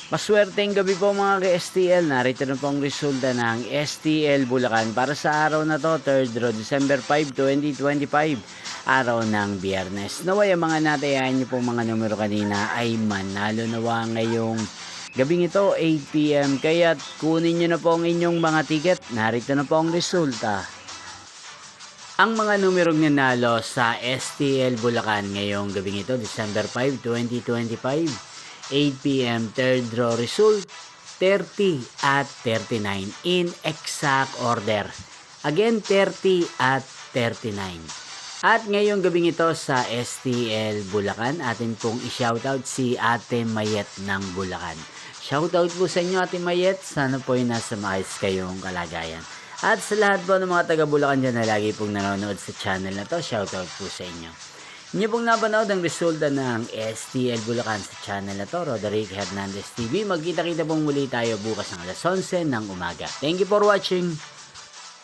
Maswerteng gabi po mga ka-STL. Narito na po ang resulta ng STL Bulacan para sa araw na to, 3rd December 5, 2025. Araw ng Biyernes. Naway ang mga natayahan niyo pong mga numero kanina ay manalo nawa ngayong gabing ito, 8 PM. Kaya kunin niyo na po ang inyong mga ticket. Narito na po ang resulta. Ang mga numerong nanalo sa STL Bulacan ngayong gabing ito, December 5, 2025, 8 PM, third draw result, 30 at 39 in exact order. Again, 30 at 39. At ngayong gabing ito sa STL Bulacan, atin pong i-shoutout si Ate Mayet ng Bulacan. Shoutout po sa inyo Ate Mayet, sana po ay nasa maayos kayong kalagayan. At sa lahat po ng mga taga Bulacan dyan na lagi pong nanonood sa channel na to, shoutout po sa inyo. Inyo pong napanood ang resulta ng STL Bulacan sa channel na to, Roderick Hernandez TV. Magkita-kita pong muli tayo bukas ng alas 11 ng umaga. Thank you for watching.